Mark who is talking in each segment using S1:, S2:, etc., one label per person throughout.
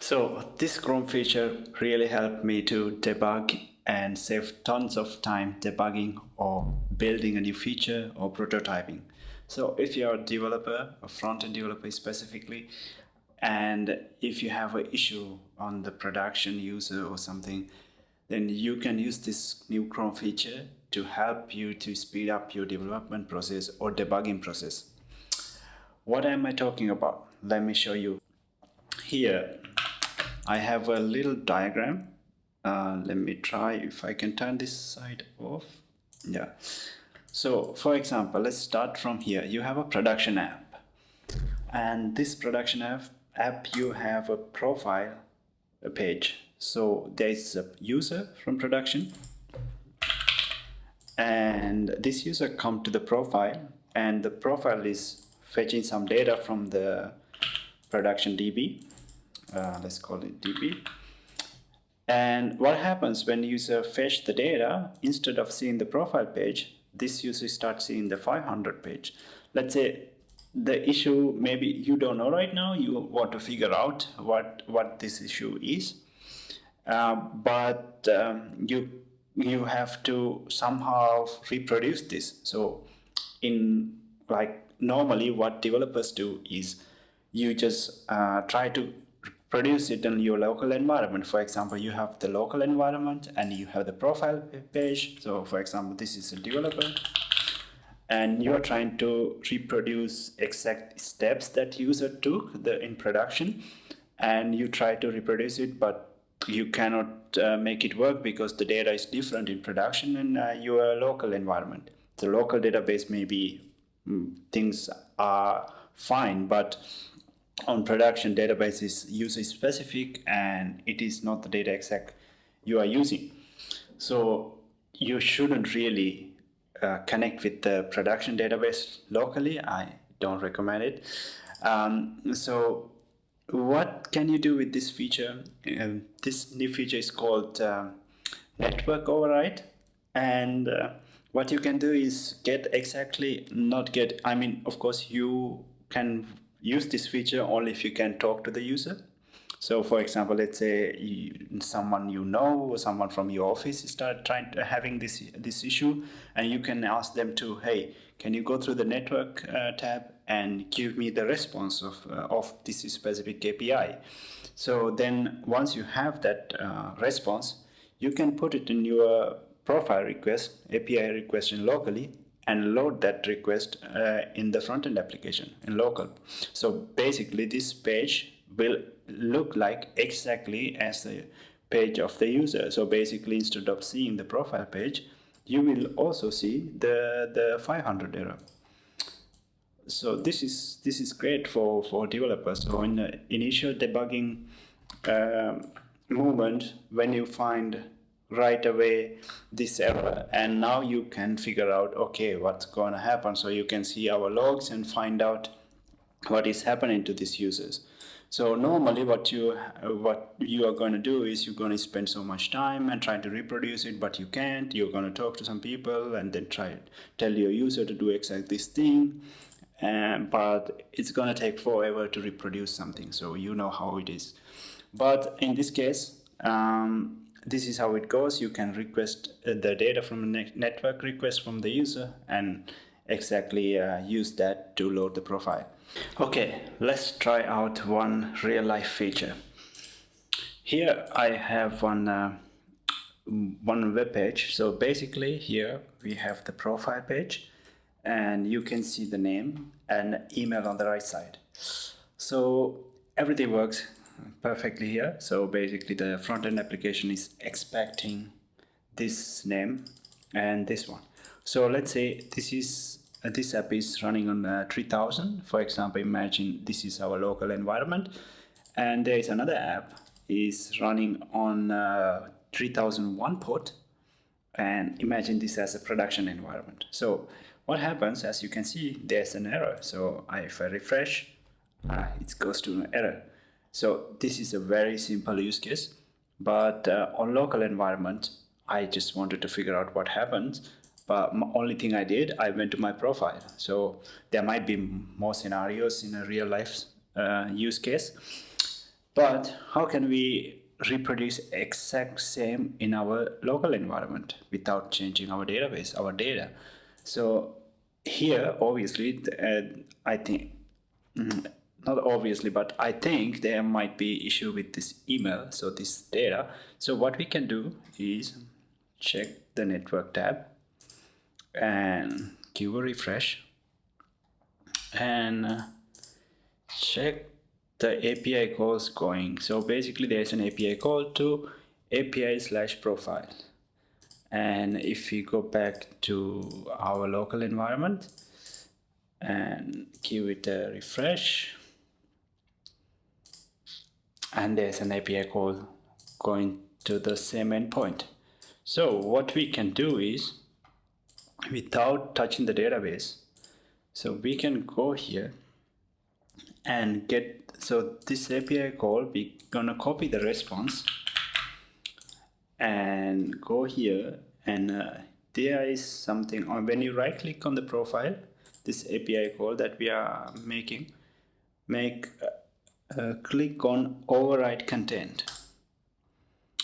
S1: So this Chrome feature really helped me to debug and save tons of time debugging or building a new feature or prototyping. So if you're a developer, a front-end developer specifically, and if you have an issue on the production user or something, then you can use this new Chrome feature to help you to speed up your development process or debugging process. What am I talking about? Let me show you. Here, I have a little diagram. Let me try if I can turn this side off. Yeah. So for example, let's start from here. You have a production app. And this production app you have a profile page. So there's a user from production. And this user come to the profile. And the profile is fetching some data from the production DB. Let's call it DB. And what happens when user fetch the data, instead of seeing the profile page, this user starts seeing the 500 page. Let's say the issue, maybe you don't know right now, you want to figure out what this issue is, but you have to somehow reproduce this. So in normally what developers do is you just try to produce it in your local environment. For example, you have the local environment and you have the profile page. So for example, this is a developer and you're trying to reproduce exact steps that user took in production, and you try to reproduce it, but you cannot make it work because the data is different in production and your local environment. The local database maybe things are fine, but on production, database is user specific and it is not the data exact you are using. So you shouldn't really connect with the production database locally. I don't recommend it. So what can you do with this feature? This new feature is called network override. And what you can do is of course you can use this feature only if you can talk to the user. So for example, let's say someone you know or someone from your office start having this issue, and you can ask them to, hey, can you go through the network tab and give me the response of this specific API. So then once you have that response, you can put it in your profile request, API request in locally, and load that request in the front-end application in local. So basically this page will look like exactly as the page of the user. So basically, instead of seeing the profile page, you will also see the 500 error. So this is great for developers. So in the initial debugging movement, when you find right away this error, and now you can figure out, okay, what's going to happen. So you can see our logs and find out what is happening to these users. So normally what you are going to do is you're going to spend so much time and try to reproduce it, but you can't. You're going to talk to some people and then tell your user to do exactly this thing, but it's going to take forever to reproduce something. So you know how it is. But in this case, this is how it goes. You can request the data from a network request from the user and exactly use that to load the profile. Okay, let's try out one real-life feature. Here I have one web page. So basically here we have the profile page, and you can see the name and email on the right side. So everything works perfectly here. So basically the front-end application is expecting this name and this one. So let's say this app is running on 3000. For example, imagine this is our local environment, and there is another app is running on 3001 port, and imagine this as a production environment. So what happens, as you can see, there's an error. So if I refresh, it goes to an error. So this is a very simple use case, but on local environment, I just wanted to figure out what happens. But only thing I did, I went to my profile. So there might be more scenarios in a real life use case. But how can we reproduce exact same in our local environment without changing our database, our data? So here, obviously, I think, not obviously, but I think there might be issue with this email, so this data. So what we can do is check the network tab and give a refresh and check the API calls going. So basically there's an API call to API/profile. And if we go back to our local environment and give it a refresh, and there's an API call going to the same endpoint. So what we can do is, without touching the database, so we can go here and get, so this API call, we're gonna copy the response and go here, and there is something on, when you right click on the profile, this API call that we are making, click on override content.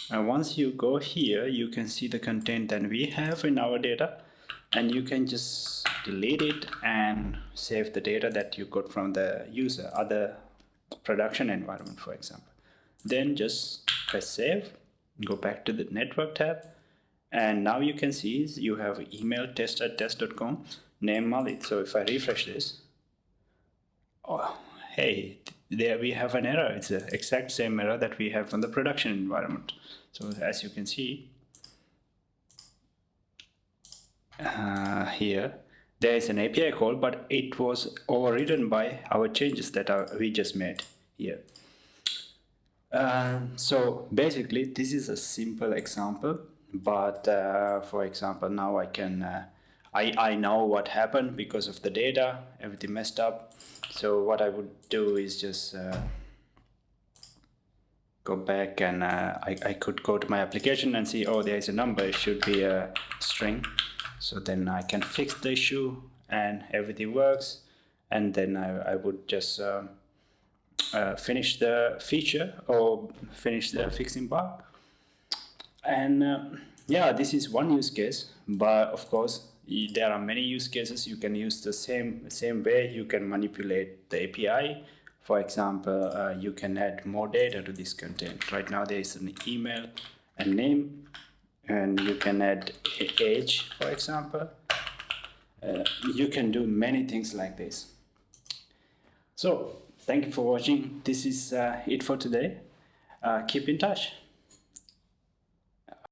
S1: And once you go here, you can see the content that we have in our data, and you can just delete it and save the data that you got from the user, other production environment, for example. Then just press save, go back to the network tab, and now you can see you have email test@test.com, name Malik. So if I refresh this, oh, hey, there we have an error. It's the exact same error that we have from the production environment. So as you can see, here there is an API call, but it was overridden by our changes that we just made here. So basically this is a simple example, but for example, now I can I know what happened because of the data, everything messed up. So what I would do is just go back, and I could go to my application and see, oh, there is a number, it should be a string. So then I can fix the issue and everything works, and then I would just finish the feature or finish the fixing bug. And yeah, this is one use case, but of course there are many use cases. You can use the same way. You can manipulate the API. For example, you can add more data to this content. Right now there is an email and name, and you can add age, for example. You can do many things like this. So thank you for watching. This is it for today. Keep in touch.